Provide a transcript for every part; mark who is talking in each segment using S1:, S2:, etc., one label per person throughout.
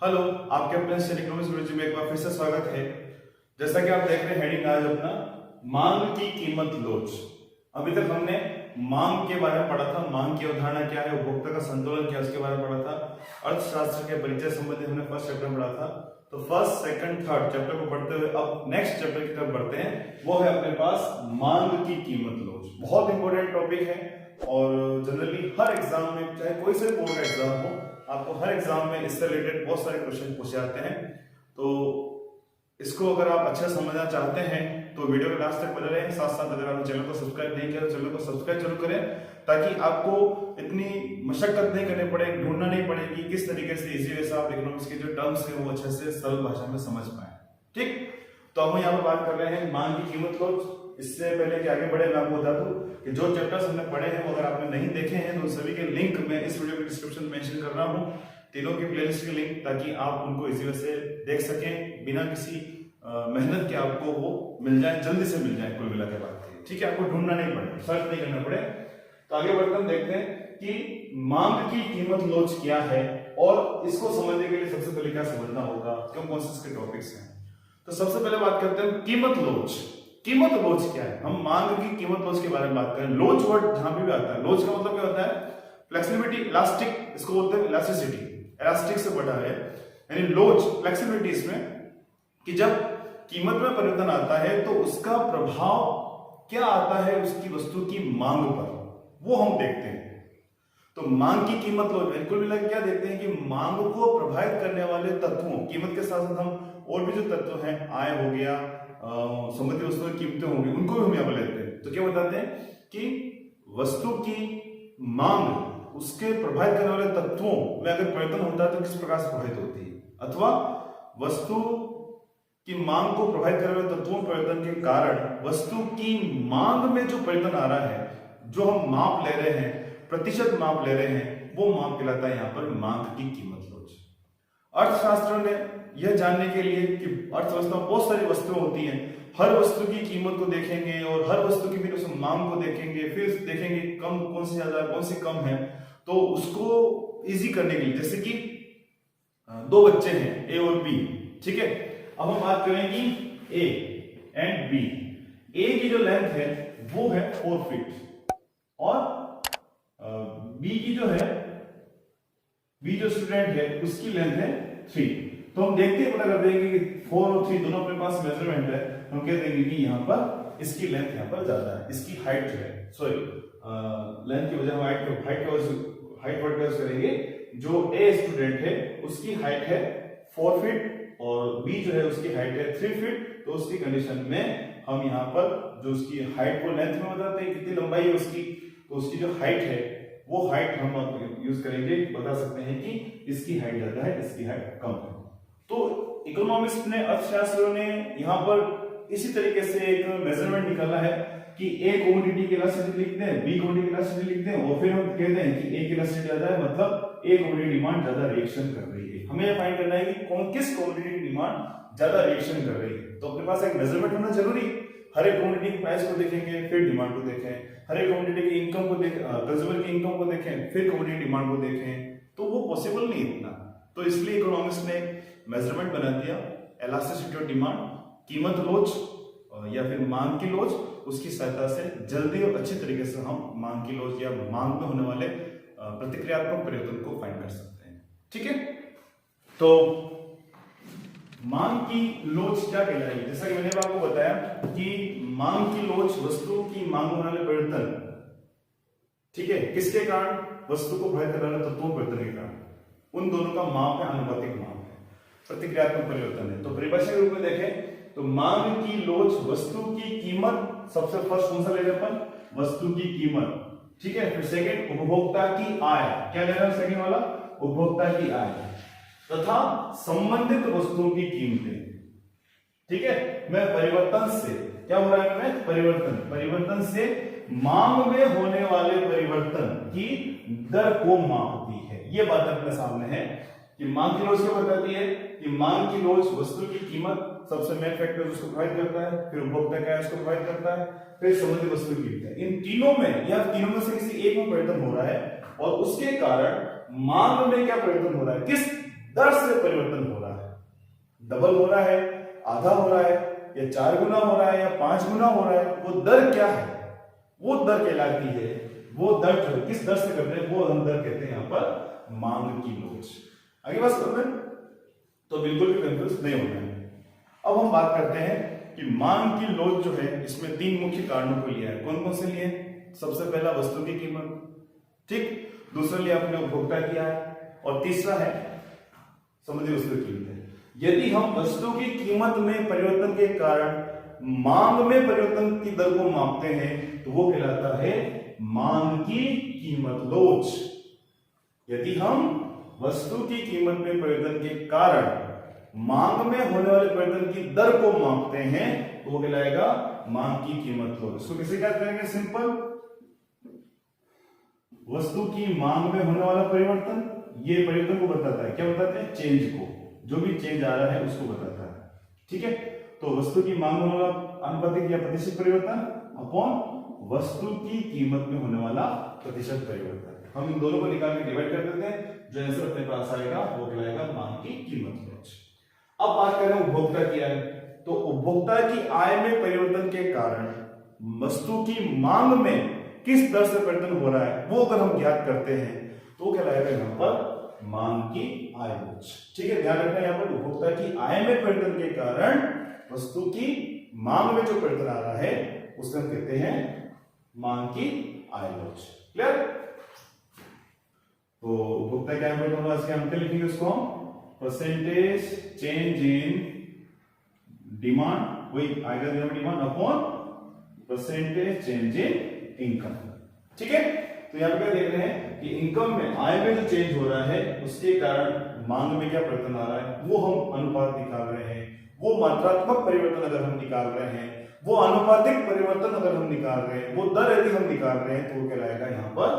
S1: Hello, आपके अपने economics गुरुजी में एक बार फिर से स्वागत है। जैसा कि आप देख रहे हैं हेडिंग आज अपना मांग की कीमत लोच। अभी तक हमने मांग के बारे में पढ़ा था, मांग की अवधारणा क्या है, उपभोक्ता का संतुलन क्या है उसके बारे में पढ़ा था। अर्थशास्त्र के परिचय संबंधी हमने फर्स्ट चैप्टर पढ़ा था। तो फर्स्ट, सेकंड, थर्ड चैप्टर को पढ़ते हुए अब नेक्स्ट चैप्टर की तरफ बढ़ते हैं। वो है अपने पास मांग की कीमत लोच। बहुत इंपॉर्टेंट टॉपिक है और जनरली हर एग्जाम में, चाहे कोई से बोर्ड का एग्जाम हो, आपको हर एग्जाम में इससे रिलेटेड बहुत सारे क्वेश्चन पूछे जाते हैं। तो इसको अगर आप अच्छा समझना चाहते हैं तो वीडियो के लास्ट तक बने रहें। साथ साथ अगर आपने चैनल को सब्सक्राइब नहीं किया तो चैनल को सब्सक्राइब जरूर करें, ताकि आपको इतनी मशक्कत नहीं करनी पड़े, ढूंढना नहीं पड़ेगी किस तरीके से इजी वे से आप इकोनॉमिक्स के जो टर्म्स है वो अच्छे से सरल भाषा में समझ पाए। ठीक, तो हम यहाँ पर बात कर रहे हैं मांग की कीमत लोच। इससे पहले कि आगे बढ़े मैं आपको बता दूं कि जो चैप्टर्स हमने पढ़े हैं वो अगर आपने नहीं देखे हैं तो सभी के लिंक मैं इस वीडियो के डिस्क्रिप्शन में मेंशन कर रहा हूं, तीनों की प्लेलिस्ट के लिंक, ताकि आप उनको इजी वे से देख सकें, बिना किसी मेहनत के आपको वो मिल जाए, जल्दी से मिल जाए। कुल मिला के बात ठीक है, आपको ढूंढना नहीं पड़े, सर्च नहीं करना पड़े। तो आगे बढ़कर हम देखते हैं कि मांग की कीमत लोच क्या है और इसको समझने के लिए सबसे पहले क्या समझना होगा, क्यों कौन से इसके टॉपिक्स हैं। तो सबसे पहले बात करते हैं कीमत लोच। कीमत लोच क्या है? हम मांग की कीमत लोच के बारे में बात करें। लोच वर्ड जहां भी आता है, लोच का मतलब क्या होता है? फ्लेक्सिबिलिटी, इलास्टिक, इसको बोलते हैं इलास्टिसिटी, इलास्टिक से बड़ा है। यानी लोच, फ्लेक्सिबिलिटी इसमें कि जब कीमत में परिवर्तन आता है तो उसका प्रभाव क्या आता है उसकी वस्तु की मांग पर, वो हम देखते हैं। तो मांग की कीमत लोच बिल्कुल मिला क्या देखते हैं कि मांग को प्रभावित करने वाले तत्वों, कीमत के साथ साथ हम और भी जो तत्व हैं, आय हो गया, संबंधित वस्तुओं की कीमतें होंगी, उनको भी हम यहाँ पर लेते हैं। तो क्या बताते हैं कि वस्तु की मांग उसके प्रभावित करने वाले तत्वों में अगर परिवर्तन होता है तो किस प्रकार से प्रभावित होती है, अथवा वस्तु की मांग को प्रभावित करने वाले तत्वों परिवर्तन के कारण वस्तु की मांग में जो परिवर्तन आ रहा है, जो हम माप ले रहे हैं, प्रतिशत माप ले रहे हैं, वो माप कहलाता है यहाँ पर मांग की कीमत लोच। अर्थशास्त्र ने यह जानने के लिए कि अर्थव्यवस्था में बहुत सारी वस्तुएं होती हैं, हर वस्तु की कीमत को देखेंगे और हर वस्तु की फिर उस मांग को देखेंगे, फिर देखेंगे कम कौन सी ज्यादा कौन सी कम है। तो उसको इजी करने के लिए, जैसे कि दो बच्चे हैं ए और बी, ठीक है। अब हम बात करेंगे ए एंड बी। ए की जो लेंथ है वो है 4 फीट और बी की जो है, बी जो स्टूडेंट है उसकी लेंथ है 3। तो हम देखते ही पता कर देंगे कि 4 और 3 दोनों अपने पास मेजरमेंट है। हम कह देंगे कि यहाँ पर इसकी लेंथ यहाँ पर ज्यादा है, इसकी हाइट जो है, सॉरी लेंथ की वजह हाइट वर्ड यूज करेंगे। जो ए स्टूडेंट है उसकी हाइट है 4 फीट और बी जो है उसकी हाइट है 3 फीट। तो उसकी कंडीशन में हम यहाँ पर जो उसकी हाइट को लेंथ में बताते हैं कितनी लंबाई है उसकी, तो उसकी जो हाइट है वो हाइट हम यूज करेंगे, बता सकते हैं कि इसकी हाइट ज्यादा है, इसकी हाइट कम है। तो इकोनॉमिस्ट ने, अर्थशास्त्रियों ने यहाँ पर इसी तरीके से एक मेजरमेंट निकाला है कि ए कमोडिटी की इलास्टिसिटी लिखते हैं, बी कमोडिटी की इलास्टिसिटी लिखते हैं और फिर हम कहते हैं कि ए की इलास्टिसिटी ज्यादा है, मतलब ए कमोडिटी डिमांड ज्यादा रिएक्शन कर रही है। हमें फाइंड करना है कि कौन किस कमोडिटी की डिमांड ज्यादा रिएक्शन कर रही है। तो अपने पास एक मेजरमेंट होना जरूरी। हर एक कमोडिटी की प्राइस को देखेंगे, फिर डिमांड को देखें, हर एक कमोडिटी की इनकम को देखें, कंज्यूमर की इनकम को देखें, फिर कमोडिटी डिमांड को देखें, तो वो पॉसिबल नहीं इतना। तो इसलिए इकोनॉमिक्स ने मेजरमेंट बना दिया, इलास्टिसिटी ऑफ डिमांड, कीमत लोच या फिर मांग की लोच। उसकी सहायता से जल्दी और अच्छी तरीके से हम मांग की लोच या मांग में होने वाले प्रतिक्रियात्मक परिवर्तन को फाइंड कर सकते हैं। ठीक है, तो मांग की लोच क्या कहलाएगी? जैसा कि मैंने आपको बताया कि मांग की लोच वस्तु की मांग में होने वाले परिवर्तन, ठीक है, किसके कारण? वस्तु को प्रभावित करने वाले तत्वों परिवर्तन के कारण। उन दोनों का माप है, आनुपातिक माप है, प्रतिक्रियात्मक परिवर्तन है। तो परिभाषा के रूप में देखें तो मांग की लोच वस्तु की कीमत, सबसे फर्स्ट कौन सा लेंगे अपन? वस्तु की कीमत, ठीक है। फिर सेकंड उपभोक्ता की आय, क्या लेना सेकंड वाला? उपभोक्ता की आय, तथा संबंधित वस्तुओं की कीमतें, ठीक है। मैं परिवर्तन से, क्या हो रहा है मैं? परिवर्तन से मांग में होने वाले परिवर्तन की दर को मापती है। ये बात अपने सामने है कि मांग की लोच क्या बताती है कि मांग की लोच वस्तु की कीमत, सबसे मेन फैक्टर उसको प्रभावित करता है, फिर उपभोक्ता क्या है उसको प्रभावित करता है, फिर संबंधित वस्तु की कीमत। इन तीनों में या तीनों में से किसी एक में परिवर्तन हो रहा है और उसके कारण मांग में क्या परिवर्तन हो रहा है, किस दर से परिवर्तन हो रहा है, डबल हो रहा है, आधा हो रहा है, या 4 गुना हो रहा है, या 5 गुना हो रहा है, वो दर क्या है, वो दर कहलाती है। वो दर जो किस दर से कर रहे हैं वो हम दर कहते हैं यहां पर मांग की लोच। आगे बात समझ में, तो बिल्कुल भी कंफ्यूज नहीं होना है। अब हम बात करते हैं कि मांग की लोच जो है इसमें 3 मुख्य कारणों को लिया है। कौन कौन से लिए? सबसे पहला वस्तु की कीमत, ठीक, दूसरा लिया अपने उपभोक्ता किया है, और तीसरा है समुद्री वस्तु की कीमत है। यदि हम वस्तु की कीमत में परिवर्तन के कारण मांग में परिवर्तन की दर को मापते हैं तो वो कहलाता है मांग की कीमत लोच। यदि हम वस्तु की कीमत में परिवर्तन के कारण मांग में होने वाले परिवर्तन की दर को मापते हैं तो वो कहलाएगा मांग की कीमत लोच। इसको कैसे क्या करेंगे? सिंपल, वस्तु की मांग में होने वाला परिवर्तन, ये परिवर्तन को बताता है, क्या बताते हैं? चेंज को, जो भी चेंज आ रहा है उसको बताता है, ठीक है। तो वस्तु की मांग में होने वाला आनुपातिक या प्रतिशत परिवर्तन अपॉन वस्तु की कीमत में होने वाला प्रतिशत परिवर्तन, हम इन दोनों को निकाल के डिवाइड कर देते हैं, जो आंसर अपने पास आएगा वो कहलाएगा मांग की कीमत लोच। अब बात करें उपभोक्ता की आय, तो उपभोक्ता की आय में परिवर्तन के कारण वस्तु की मांग में किस दर से परिवर्तन हो रहा है वो अगर हम ज्ञात करते हैं तो कहलाएगा यहाँ पर मांग की आय लोच, ठीक है। ध्यान रखना, यहाँ पर उपभोक्ता की आय में परिवर्तन के कारण वस्तु की मांग में जो परिवर्तन आ रहा है उसे हम कहते हैं मांग की आय लोच। क्लियर? तो उपभोक्ता की आय में परिवर्तन होगा, इसके हम क्या लिखेंगे उसको? परसेंटेज चेंज इन डिमांड, वही आएगा demand upon percentage change in income, ठीक है। तो यहाँ पे क्या देख रहे हैं कि इनकम में, आय में जो चेंज हो रहा है उसके कारण मांग में क्या परिवर्तन आ रहा है वो हम अनुपात निकाल रहे हैं। वो मात्रात्मक परिवर्तन अगर हम निकाल रहे हैं, वो अनुपातिक परिवर्तन अगर हम निकाल रहे हैं, वो दर यदि हम निकाल रहे हैं तो वो कहलाएगा यहाँ पर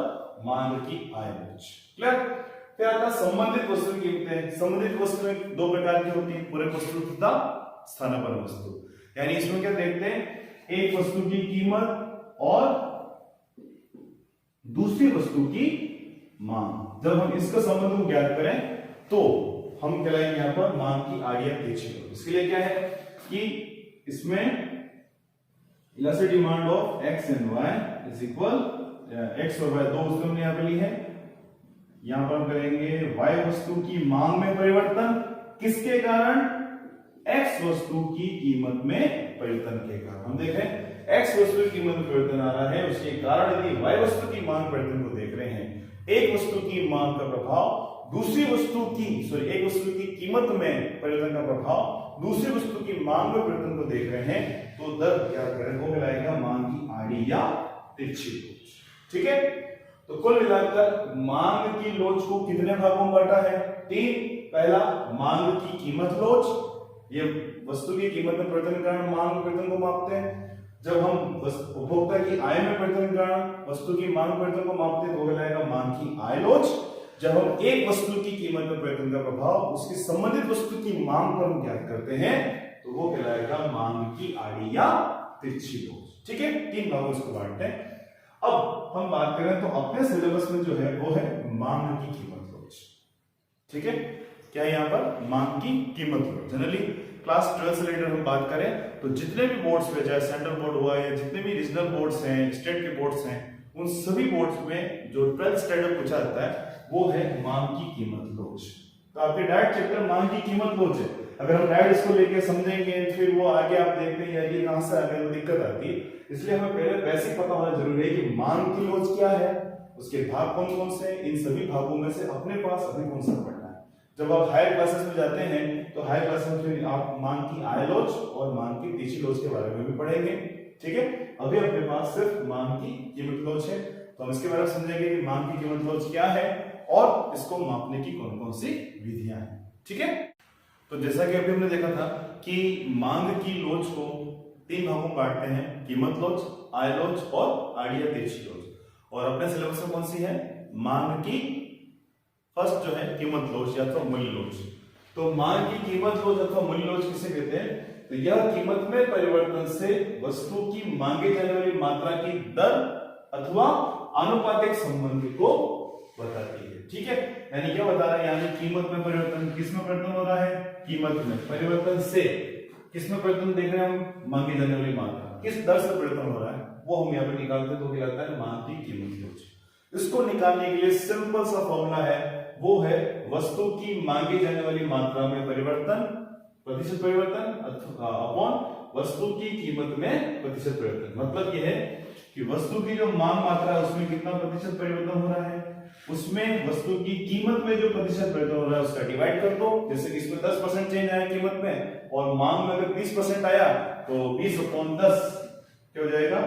S1: मांग की आय लोच। क्लियर? फिर आता संबंधित वस्तु की कीमतें। संबंधित वस्तु में 2 प्रकार की होती है, पूरक वस्तु तथा स्थानापन्न वस्तु। यानी इसमें क्या देखते हैं? एक वस्तु की कीमत और दूसरी वस्तु की मांग, जब हम इसका संबंध को ज्ञात करें तो हम कहलाएंगे यहाँ पर मांग की आय या तिरछी लोच। इसके लिए क्या है कि इसमें elastic demand of x and y is equal, x और वाई 2 वस्तु हमने यहाँ पे ली है, यहां पर हम करेंगे वाई वस्तु की मांग में परिवर्तन, किसके कारण? एक्स वस्तु की कीमत में परिवर्तन के कारण। हम देखें एक्स वस्तु की कीमत में परिवर्तन आ रहा है, उसके कारण यदि वाई वस्तु की मांग परिवर्तन को देख रहे हैं, एक वस्तु की मांग का प्रभाव दूसरी वस्तु की, एक वस्तु की कीमत में परिवर्तन का प्रभाव दूसरी वस्तु की मांग में परिवर्तन को देख रहे हैं, तो दर क्या करें? वो मिलाएगा मांग की आड़ी या तिरछी लोच, ठीक है। तो कुल मिलाकर मांग की लोच को कितने भागों में बांटा है? 3। पहला मांग की कीमत लोच, ये वस्तु की कीमत में परिवर्तन के कारण मांग में परिवर्तन को मापते हैं। जब हम उपभोक्ता की आय में परिवर्तन के कारण वस्तु की मांग परिवर्तन को मापते हैं तो कहलाएगा मांग की आय लोच। जब हम एक वस्तु की कीमत में परिवर्तन का प्रभाव उसकी संबंधित वस्तु की मांग पर हम ज्ञात करते हैं तो वो कहलाएगा मांग की आड़ी या तिरछी लोच, ठीक है। 3 भागों इसको बांटते हैं। अब हम बात करें तो अपने सिलेबस में जो है वो है मांग की कीमत लोच, ठीक है। क्या है यहाँ पर? मांग की कीमत लोच। जनरली क्लास 12 से रिलेटेड हम बात करें तो जितने भी बोर्ड्स पे, चाहे सेंट्रल बोर्ड हुआ या जितने भी रीजनल बोर्ड्स हैं, स्टेट के बोर्ड्स हैं, उन सभी बोर्ड्स में जो 12th स्टैंडर्ड पूछा जाता है वो है मांग की कीमत लोच। तो आपके डायरेक्ट चैप्टर मांग की कीमत लोच है। अगर हम डायरेक्ट इसको लेके समझेंगे फिर वो आगे आप देखते हैं यार ये कहां से आ गया, तो दिक्कत आती है। इसलिए हमें पहले बेसिक पता होना जरूरी है कि मांग की लोच क्या है, उसके भाग कौन कौन से, इन सभी भागों में से अपने पास अभी कौन सा पढ़ना है। जब आप हायर क्लासेस में जाते हैं तो हायर क्लासेस में फिर आप मांग की आय लोच और मांग की तिरछी लोच के बारे में भी पढ़ेंगे, ठीक है। अभी अपने पास सिर्फ मांग की कीमत लोच है, तो हम इसके बारे में समझेंगे कि मांग की कीमत लोच क्या है और इसको मापने की कौन कौन सी विधियां हैं, ठीक है। तो जैसा कि अभी हमने देखा था कि मांग की लोच को 3 भागों में बांटते हैं, कीमत लोच, आय लोच और आड़ी या तिरछी लोच। और अपने सिलेबस में कौन सी है? मांग की फर्स्ट जो है कीमत लोच या तो मूल्य लोच। तो मांग की कीमत लोच अथवा मूल्य लोच किसे कहते हैं? तो यह कीमत में परिवर्तन से वस्तु की मांगे जाने वाली मात्रा की दर अथवा आनुपातिक संबंध को बताती है। ठीक है, यानी क्या बता रहा है, यानी कीमत में परिवर्तन, किस में परिवर्तन हो रहा है, कीमत में परिवर्तन से किस में परिवर्तन देख रहे हैं हम, मांगी जाने वाली मात्रा किस दर से परिवर्तन हो रहा है वो हम यहाँ पे निकालते हैं, तो कहलाता है मांग की कीमत लोच। इसको निकालने के लिए सिंपल सा फॉर्मूला है, वो है वस्तु की मांगी जाने वाली मात्रा में परिवर्तन, प्रतिशत परिवर्तन अपॉन वस्तु की कीमत में प्रतिशत परिवर्तन। मतलब यह है कि वस्तु की जो मांग मात्रा है उसमें कितना प्रतिशत परिवर्तन हो रहा है, उसमें वस्तु की कीमत में जो प्रतिशत परिवर्तन हो रहा है उसका डिवाइड कर दो। जैसे कि इसमें 10% चेंज आया कीमत में और मांग में अगर 20% आया तो 20/10 क्या हो जाएगा,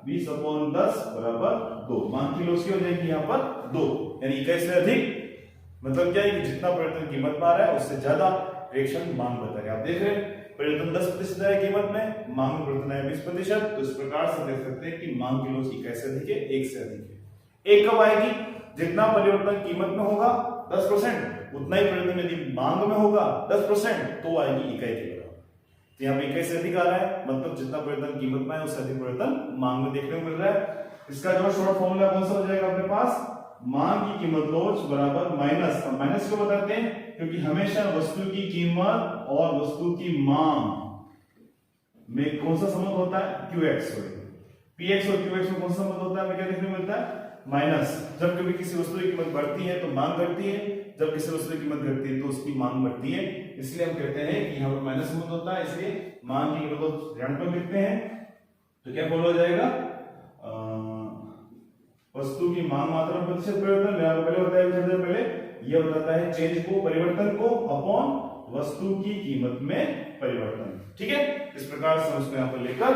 S1: 20/10 बराबर 2। मांग की लोच की हो जाएगी यहाँ पर 2, यानी इकाई से अधिक, मतलब क्या है कि जितना परिवर्तन कीमत में आ रहा है उससे ज्यादा रिएक्शन मांग बता रहे हैं। आप देख रहे हैं परिवर्तन 10% है कीमत में, मांग में परिवर्तन है 20%। तो इस प्रकार से देख सकते हैं कि मांग की लोच इकाई से अधिक है, 1 से अधिक है। 1 कब आएगी, जितना परिवर्तन कीमत में होगा 10%, उतना ही परिवर्तन यदि मांग में होगा 10% तो आएगी इकाई के बराबर। तो यहाँ पे इकाई से अधिक आ रहा है, मतलब जितना परिवर्तन कीमत में है उससे अधिक परिवर्तन मांग में देखने को मिल रहा है। इसका जो शॉर्ट फॉर्मूला कौन सा हो जाएगा अपने पास, मांग की कीमत लोच बराबर माइनस, माइनस क्यों बताते हैं, क्योंकि हमेशा वस्तु की कीमत और वस्तु की मांग में कौन सा संबंध होता है, QX, PX और QX में कौन सा संबंध होता है, हमें क्या देखने को मिलता है, माइनस। जब कभी किसी वस्तु की कीमत बढ़ती है तो मांग घटती है, जब किसी वस्तु की कीमत घटती है तो उसकी मांग बढ़ती है, इसलिए हम कहते हैं कि यहाँ पर माइनस संबंध होता है, इसलिए मांग की कीमत ऋणात्मक लिखते हैं। तो क्या फॉलो हो जाएगा, वस्तु की मांग मात्रा में प्रतिशत परिवर्तन, मेरा पहले होता है पहले यह बताता है चेंज को, परिवर्तन को अपॉन वस्तु की कीमत में परिवर्तन। ठीक है, इस प्रकार से उसको यहाँ पर लेकर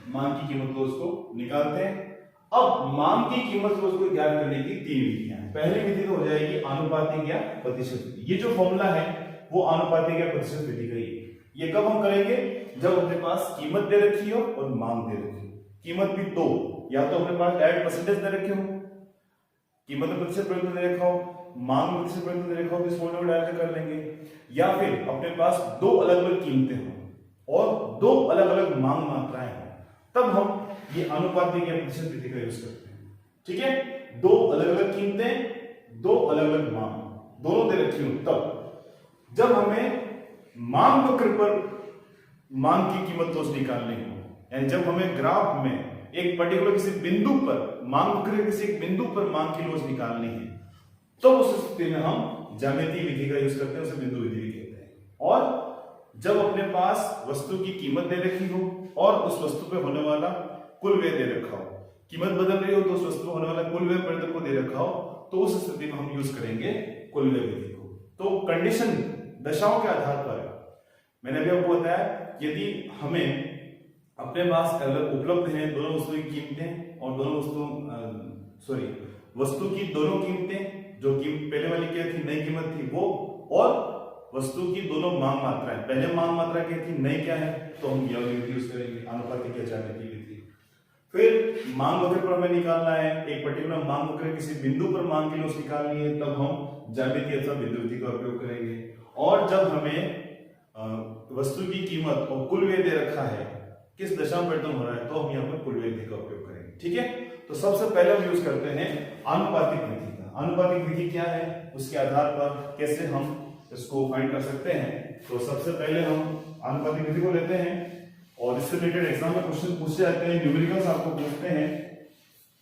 S1: मांग की कीमत लोच को निकालते हैं। अब मांग की कीमत लोच को ज्ञात करने की 3 विधियां हैं। पहली विधि तो हो जाएगी आनुपातिक या प्रतिशत विधि। ये जो फॉर्मूला है वो आनुपातिक या प्रतिशत विधि का ही है। ये कब हम करेंगे, जब अपने पास कीमत दे रखी हो और मांग दे रखी हो। कीमत भी 2, या तो अपने पास डायरेक्ट परसेंटेज दे रखे हो, कीमत में प्रतिशत परिवर्तन दे रखा हो, मांग में प्रतिशत परिवर्तन दे रखा हो, तो इस फॉर्मूला को डायरेक्ट कर लेंगे। या फिर अपने पास 2 अलग अलग कीमतें हो और 2 अलग अलग मांग मात्राएं हो, तब हम ये अनुपातिक या प्रतिशत विधि का यूज करते हैं। ठीक है, 2 अलग अलग कीमतें, 2 अलग अलग मांग दोनों दे रखी हो, तब जब हमें मांग वक्र पर मांग की कीमत लोच निकालनी हो, यानी जब हमें ग्राफ में एक पर्टिकुलर किसी बिंदु पर मांग वक्र किसी एक बिंदु पर मांग की लोच निकालनी है, तो उस स्थिति में हम ज्यामितीय विधि का यूज करते हैं, उसे बिंदु विधि भी कहते हैं। और जब अपने पास वस्तु की कीमत दे रखी हो और उस वस्तु पे होने वाला कुल व्यय दे रखा हो, कीमत बदल रही हो तो उस वस्तु पे होने वाला कुल व्यय परिवर्तन को दे रखा हो, तो उस स्थिति में हम यूज करेंगे कुल व्यय विधि को। तो कंडीशन दशाओं के आधार पर मैंने अभी आपको बताया, यदि हमें अपने पास उपलब्ध है दोनों वस्तुओं की कीमतें और दोनों वस्तु की दोनों कीमतें, जो कि पहले वाली क्या थी, नई कीमत थी वो, और वस्तु की दोनों मांग मात्राएं, पहले मांग मात्रा क्या थी, नई क्या है, तो हम यह विधि यूज करेंगे, आनुपातिक या ज्यामितीय विधि। फिर मांग वक्र पर हमें निकालना है, एक पर्टिकुलर मांग वक्र किसी बिंदु पर मांग की लोच निकालनी है, तब हम ज्यामितीय अथवा बिंदु विधि का उपयोग करेंगे। और जब हमें वस्तु की कीमत और कुल व्यय दे रखा है, किस दशा में परिवर्तन हो रहा है, तो हम यहाँ पर कुल व्यय विधि का उपयोग करेंगे। ठीक है, तो सबसे पहले हम यूज करते हैं आनुपातिक विधि का। आनुपातिक विधि क्या है, उसके आधार पर कैसे हम इसको फाइंड कर सकते हैं। तो सबसे पहले हम आनुपातिक विधि को लेते हैं और इससे रिलेटेड एग्जाम में क्वेश्चन पूछे जाते हैं, न्यूमेरिकल्स आपको पूछते हैं,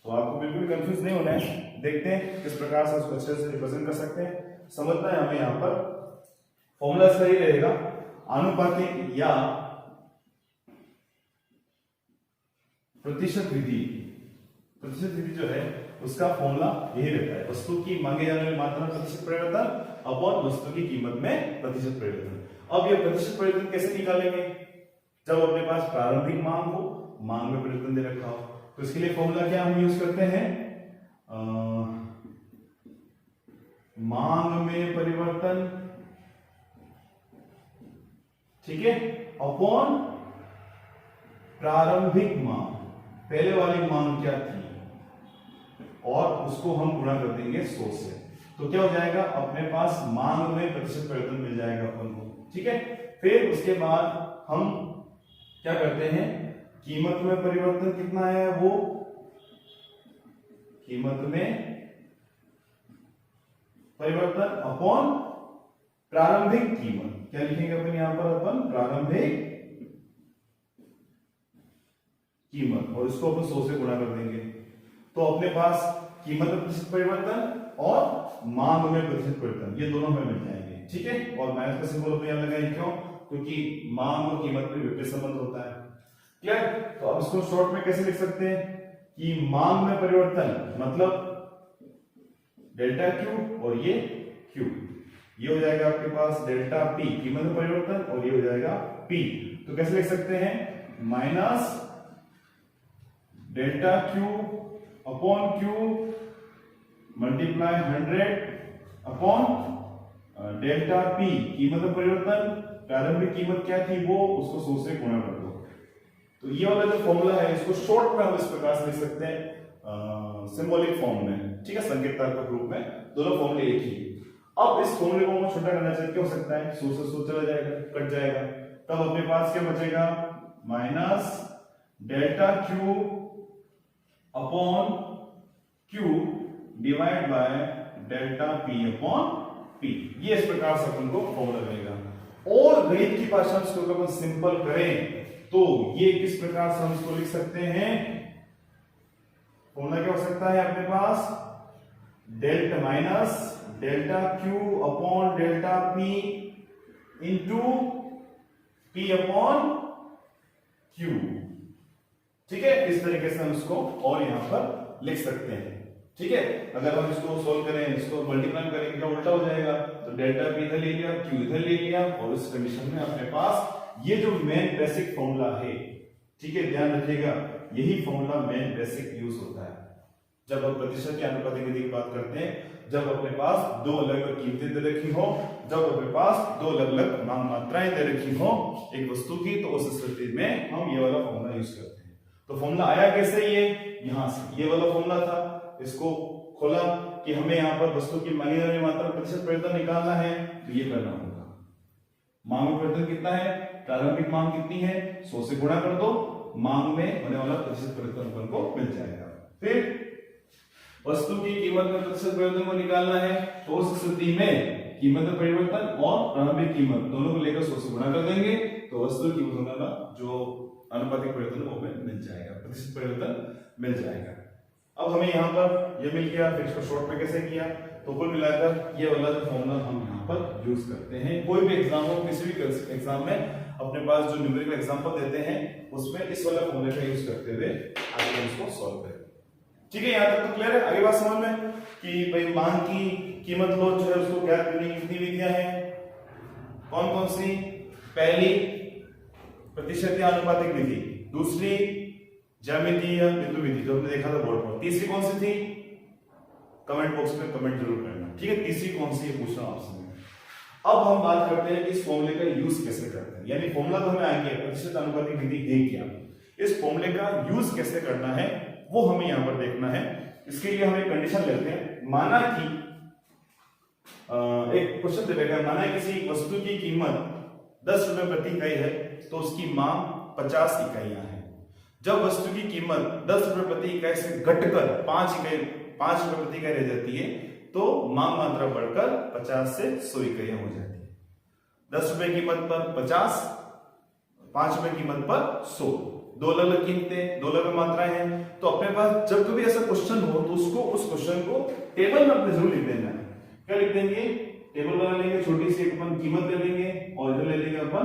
S1: तो आपको बिल्कुल कंफ्यूज नहीं होना है। देखते हैं किस प्रकार से उसको अच्छे से रिप्रेजेंट कर सकते हैं। समझना है हमें, यहाँ पर फॉर्मूला सही रहेगा, आनुपातिक या प्रतिशत विधि। प्रतिशत विधि जो है उसका फॉर्मूला यही रहता है, वस्तु की मांगे जाने वाली मात्रा प्रतिशत परिवर्तन अपॉन वस्तु की कीमत में प्रतिशत परिवर्तन। अब ये प्रतिशत परिवर्तन कैसे निकालेंगे, जब अपने पास प्रारंभिक मांग हो, मांग में परिवर्तन दे रखा हो, तो इसके लिए फॉर्मूला क्या हम यूज करते हैं, मांग में परिवर्तन, ठीक है, अपॉन प्रारंभिक मांग, पहले वाली मांग क्या थी, और उसको हम गुणा कर देंगे 100 से, तो क्या हो जाएगा, अपने पास मांग में प्रतिशत परिवर्तन मिल जाएगा अपन को। ठीक है, फिर उसके बाद हम क्या करते हैं, कीमत में परिवर्तन कितना है, वो कीमत में परिवर्तन अपॉन प्रारंभिक कीमत। क्या लिखेंगे अपन यहां पर, अपन प्रारंभिक कीमत, और इसको अपन 100 से गुणा कर देंगे। तो अपने पास कीमत में प्रतिशत परिवर्तन और मांग में प्रतिशत परिवर्तन, ये दोनों हमें मिल जाएंगे। ठीक है, और माइनस का सिंबल अपन यहां लगाएंगे, क्यों? क्योंकि मांग और कीमत में विपरीत संबंध होता है। क्लियर? तो अब इसको शॉर्ट में कैसे लिख सकते हैं कि मांग में परिवर्तन मतलब डेल्टा क्यू और ये क्यू, ये हो जाएगा आपके पास डेल्टा पी कीमत में परिवर्तन, और ये हो जाएगा पी। तो कैसे लिख सकते हैं, minus delta Q upon Q multiply 100 upon delta P कीमत में परिवर्तन, प्रारंभिक कीमत क्या थी वो, उसको 100 से गुणा कर दो। तो ये वाला जो फॉर्मूला है इसको शॉर्ट में हम इस प्रकार से लिख सकते हैं सिंबॉलिक फॉर्म में। ठीक है, संकेतात्मक रूप में दोनों फॉर्मूले एक ही। अब इस फॉर्मूले को हम छोटा करना चाहते, क्या हो सकता है, 100 से 100 चला जाएगा, कट जाएगा। तब अपने पास क्या बचेगा, minus delta Q upon Q divide by delta P upon P. ये इस प्रकार से अपन को फॉर्मूला बनेगा। और गणित की भाषा में इसको अपन सिंपल करें तो ये किस प्रकार से हम इसको लिख सकते हैं, फॉर्मूला क्या हो सकता है अपने पास, delta minus delta Q upon delta P into P upon Q. ठीक है, इस तरीके से हम इसको और यहां पर लिख सकते हैं। ठीक है, अगर हम इसको सोल्व करें, इसको मल्टीप्लाई करेंगे क्या उल्टा हो जाएगा, तो डेल्टा पी इधर ले लिया, क्यू इधर ले लिया, और इस कंडीशन में अपने पास ये जो मेन बेसिक फॉर्मूला है, ठीक है, ध्यान रखिएगा, यही फॉर्मूला मेन बेसिक यूज होता है जब हम प्रतिशत की अनुपातिक विधि की बात करते हैं। जब अपने पास दो अलग अलग कीमतें दे रखी हो, जब अपने पास दो अलग अलग मांग मात्राएं दे रखी हो एक वस्तु की, तो उस स्थिति में हम ये वाला फॉर्मूला यूज करते हैं। तो फॉर्मूला आया कैसे, ये यहां से, ये वाला फॉर्मूला था, इसको खोला कि हमें यहाँ पर वस्तु की मांगी जाने वाली मात्रा प्रतिशत परिवर्तन निकालना है, तो ये करना होगा। मांग में परिवर्तन कितना है, प्रारंभिक मांग कितनी है, 100 से गुणा कर दो, मांग में होने वाला प्रतिशत परिवर्तन अपन को मिल जाएगा। फिर वस्तु की कीमत में प्रतिशत परिवर्तन को निकालना है, तो उस स्थिति में कीमत में परिवर्तन और प्रारंभिक कीमत दोनों को लेकर 100 से गुणा कर देंगे, तो वस्तु की कीमत का जो अनुपातिक परिवर्तन वो हमें मिल जाएगा, प्रतिशत परिवर्तन मिल जाएगा। अब हमें यहाँ पर ये मिल गया, फिर इसको शॉर्ट में कैसे किया, तो कुल मिलाकर ये वाला जो फॉर्मूला हम यहाँ पर यूज करते हैं। कोई भी एग्जाम हो, किसी भी एग्जाम में अपने पास जो न्यूमेरिकल एग्जांपल देते हैं उसमें इस वाला फॉर्मूले का यूज करते हुए आगे इसको सॉल्व करें। ठीक है, यहाँ तक तो क्लियर है। आगे बात समझ में कि भाई मांग की कीमत लोच जो है उसको ज्ञात करने की कितनी विधियां हैं, कौन कौन सी, पहली प्रतिशत या अनुपातिक विधि, दूसरी ज्यामितीय बिंदु विधि जो हमने देखा था बोर्ड पर, तीसरी कौन सी थी, कमेंट बॉक्स में कमेंट जरूर करना। ठीक है, तीसरी कौन सी है पूछना आपसे। अब हम बात करते हैं कि इस फॉर्मूले का यूज कैसे करते हैं, यानी फॉर्मूला तो हमें आ गया, प्रतिशत अनुपातिक विधि है क्या, इस फॉर्मूले का यूज कैसे करना है वो हमें यहां पर देखना है। इसके लिए हम एक कंडीशन लेते हैं, माना कि एक क्वेश्चन दे रखा है, माना किसी वस्तु की कीमत 10 रुपए प्रति इकाई है तो उसकी मांग 50 इकाइयां हैं। जब वस्तु की कीमत 10 रुपए प्रति इकाई से घटकर 5 रुपए प्रति इकाई रह जाती है तो मांग मात्रा बढ़कर 50 से 100 इकाइयां हो जाती है। 10 रुपए कीमत पर 50, 5 रुपए कीमत पर 100, दो अलग अलग कीमतें, दो अलग अलग मात्राएं हैं। तो अपने पास जब कभी ऐसा क्वेश्चन हो तो उसको उस क्वेश्चन को टेबल में अपने जरूर लिख देना है। क्या लिख देंगे, टेबल बना लेंगे, छोटी सी अपन कीमत ले लेंगे और इधर ले लेंगे अपन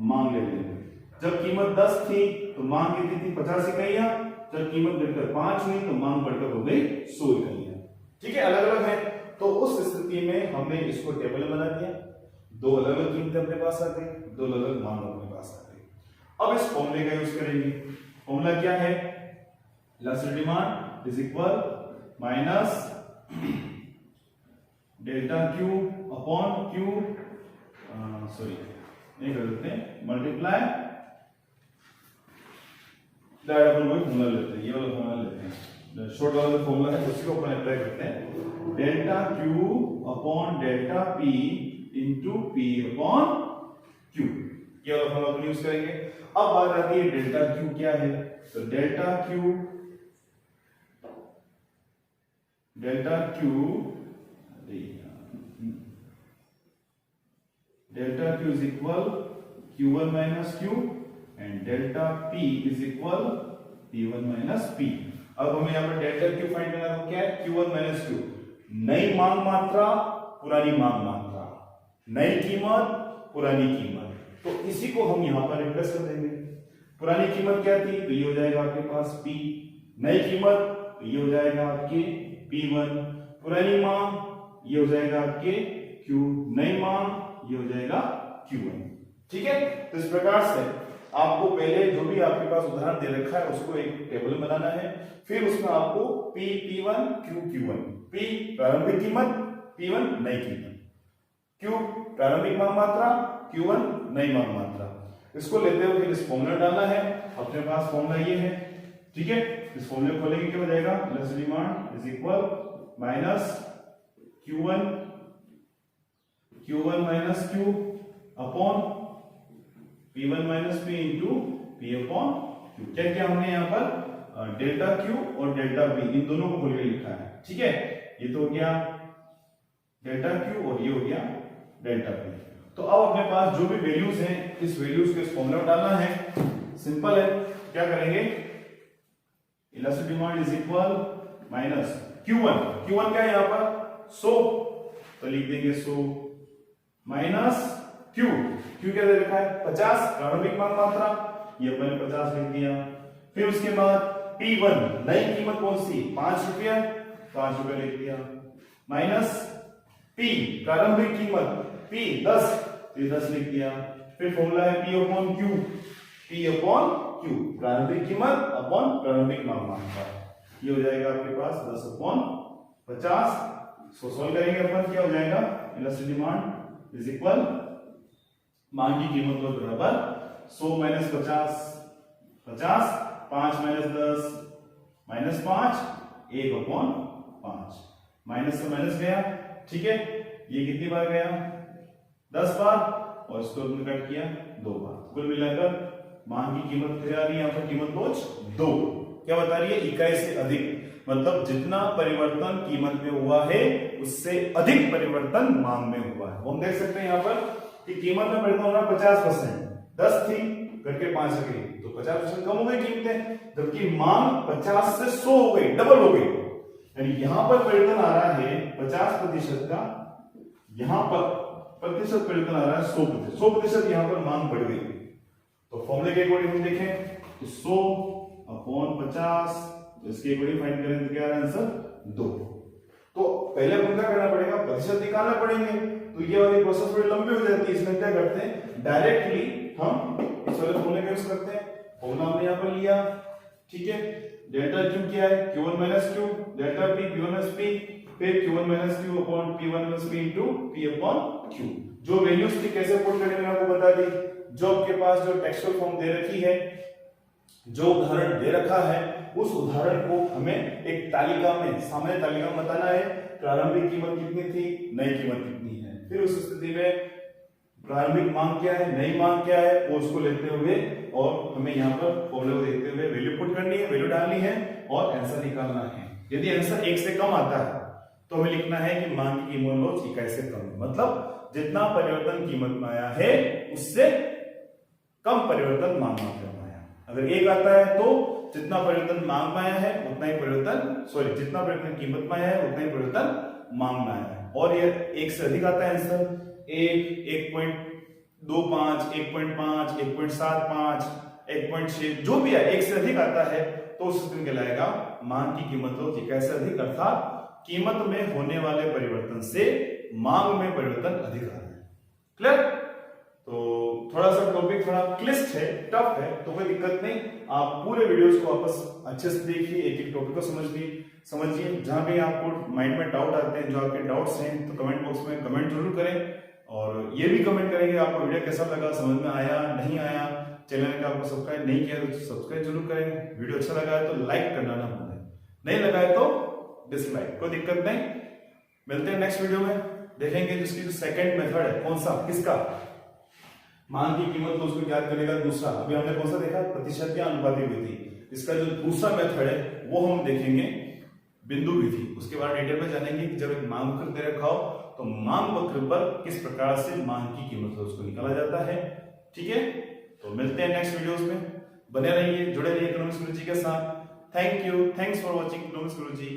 S1: मांग ले लेंगे। जब कीमत 10 थी तो मांग कितनी थी, 50 इकाइयां। जब कीमत घटकर 5 हुई तो मांग बढ़कर हो गई 100 इकाइयां। ठीक है, अलग अलग है। तो उस स्थिति में हमने इसको टेबल बना दिया, दो अलग अलग कीमतें अपने पास आ गई, दो अलग अलग मांग अपने पास आ गई। अब इस फॉर्मूले का यूज करेंगे। फॉर्मूला क्या है, last demand is equal minus delta Q upon Q, sorry नहीं कर देते हैं, मल्टीप्लाई फॉर्मूला लेते हैं, ये वाला फॉर्मूला लेते हैं, शॉर्ट वाला जो फॉर्मूला है उसी को अपन अप्लाई करते हैं। Delta Q upon delta P into P upon Q, ये वाला फॉर्मूला अपन यूज करेंगे। अब बात आती है डेल्टा क्यू क्या है, तो delta Q delta Q is equal Q1 minus Q and delta P is equal P1 minus P। अब हमें यहाँ पर डेल्टा Q फाइंड करना है, क्या है Q1 माइनस Q, नई मांग मात्रा पुरानी मांग मात्रा, नई कीमत पुरानी कीमत, तो इसी को हम यहाँ पर रिप्लेस कर देंगे। पुरानी कीमत क्या थी, तो ये हो जाएगा आपके पास P, नई कीमत तो ये हो जाएगा आपके P1, पुरानी मांग ये हो जाएगा आपके Q, नई मांग ये हो जाएगा Q1। ठीक है, तो इस प्रकार से आपको पहले जो भी आपके पास उदाहरण दे रखा है उसको एक टेबल बनाना है, फिर उसमें आपको P P1 Q Q1, P प्रारंभिक कीमत, P1 नई कीमत, Q प्रारंभिक मांग मात्रा, Q1 नई मांग मात्रा, इसको लेते हुए फिर इस फॉर्मूला डालना है। अपने पास फॉर्मूला ये है, ठीक है, इस फॉर्मूले खोलेंगे क्या हो जाएगा, plus demand is equal minus Q1 minus Q upon P1 minus P into P upon Q। क्या क्या हमने यहाँ पर डेल्टा Q और डेल्टा P इन दोनों को खोल के लिखा है। ठीक है, ये तो हो गया डेल्टा Q और ये हो गया डेल्टा P। तो अब अपने पास जो भी वैल्यूज हैं इस वैल्यूज को इस फॉर्मूला में डालना है। सिंपल है, क्या करेंगे, elastic demand is equal minus Q1 क्या है यहाँ पर 100, तो लिख देंगे 100 माइनस Q क्या दे रखा है 50 प्रारंभिक मांग मात्रा, ये अपने 50 लिख दिया। फिर उसके बाद P1 नई कीमत कौन सी 5 रुपया लिख दिया, माइनस P प्रारंभिक कीमत P 10, तो 10 लिख दिया। फिर फॉर्मूला है P अपॉन Q प्रारंभिक कीमत अपॉन प्रारंभिक मांग मात्रा, ये हो जाएगा आपके पास 10 अपॉन 50। इसको सॉल्व करेंगे अपन, क्या हो जाएगा, इलास्टिक डिमांड इज इक्वल मांग की कीमत को बराबर 100 minus 50, 5 minus 10 minus 5, 1 upon 5, minus से माइनस गया। ठीक है, ये कितनी बार गया 10 बार, और इसको हमने कट किया 2 बार, कुल मिलाकर मांग की कीमत क्या आ रही है यहाँ पर, कीमत लोच 2। क्या बता रही है, इकाई से अधिक, मतलब जितना परिवर्तन कीमत में हुआ है उससे अधिक परिवर्तन मांग में हुआ है। हम देख सकते हैं यहाँ पर कि कीमत में परिवर्तन होना 50%, 10 थी करके 5 हो गई, तो 50% कम हो गई कीमतें, जबकि मांग 50 से 100 हो गई, डबल हो गई। यानी यहां पर परिवर्तन आ रहा है 50% का, यहां पर प्रतिशत परिवर्तन आ रहा है 100%, यहां पर मांग बढ़ गई। तो फॉर्मूले के अकॉर्डिंग हम देखें तो 100 अपॉन 50, तो इसके अकॉर्डिंग फाइंड करें तो क्या आ रहा है आंसर 2। तो पहले अपन क्या करना पड़ेगा, प्रतिशत निकालना पड़ेंगे, तो ये वाली प्रोसेस थोड़ी लंबी हो जाती है। इसमें क्या करते हैं, डायरेक्टली हम इस वाले फॉर्मूले का यूज करते हैं। फॉर्मूला हमने यहां पर लिया, ठीक है, डेल्टा Q क्या है Q1 minus Q, delta P P1 minus P, फिर Q1 minus Q upon P1 minus P into P upon Q। जो वैल्यूज थी कैसे पुट करेंगे आपको बता दी। जो आपके पास जो टेक्सचुअल फॉर्म दे रखी है, जो उदाहरण दे रखा है, उस उदाहरण को हमें एक तालिका में, सामान्य तालिका में बताना है। प्रारंभिक कीमत कितनी थी, नई कीमत कितनी है, फिर उस स्थिति में प्रारंभिक मांग क्या है, नई मांग क्या है, वो उसको लेते हुए और हमें यहाँ पर फॉर्मूले को देखते हुए वैल्यू पुट करनी है, वैल्यू डालनी है और आंसर निकालना है। यदि आंसर 1 से कम आता है तो हमें लिखना है कि मांग की कीमत लोच इकाई से कम है, मतलब जितना परिवर्तन कीमत में आया है उससे कम परिवर्तन मांग में आया। अगर 1 आता है तो जितना परिवर्तन मांग में आया है उतना ही परिवर्तन, जितना परिवर्तन कीमत में आया है उतना ही परिवर्तन मांग में आया है। और ये 1 से अधिक आता है आंसर 1, 1.25, 1.5, 1.75, 1.6 जो भी है 1 से अधिक आता है तो उस स्थिति में कहलाएगा मांग की कीमत लोच इकाई से अधिक, अर्थात कीमत में होने वाले परिवर्तन से मांग में परिवर्तन अधिक आ रहा है। क्लियर? तो थोड़ा सा टॉपिक थोड़ा क्लिष्ट है, टफ है, तो कोई दिक्कत नहीं, आप पूरे वीडियोस को वापस अच्छे से देखिए, एक एक टॉपिक को समझिए। जहां भी आपको माइंड में डाउट आते हैं, जो आपके डाउट्स हैं, तो कमेंट बॉक्स में कमेंट जरूर करें और ये भी कमेंट करेंगे आपको वीडियो कैसा लगा, समझ में आया नहीं आया। चैनल का आपको सब्सक्राइब नहीं किया तो सब्सक्राइब जरूर करें। वीडियो अच्छा लगा है तो लाइक करना ना भूलें, नहीं लगा है तो डिसलाइक, कोई दिक्कत नहीं। मिलते हैं नेक्स्ट वीडियो में, देखेंगे जिसकी जो सेकंड मेथड है, कौन सा, किसका, मांग की कीमत उसको ज्ञात करने का दूसरा। अभी हमने कौन सा देखा, प्रतिशत या अनुपाती विधि। इसका जो दूसरा मेथड है वो हम देखेंगे बिंदु विधि। उसके बाद डिटेल में जानेंगे कि जब एक मांग कर दे रखा हो तो मांग वक्र पर किस प्रकार से मांग की कीमत लोच को निकाला जाता है। ठीक है, तो मिलते हैं नेक्स्ट वीडियोस में। बने रहिए, जुड़े रहिए इकोनॉमिक्स गुरुजी के साथ। Thank you, thanks for watching economics Guruji.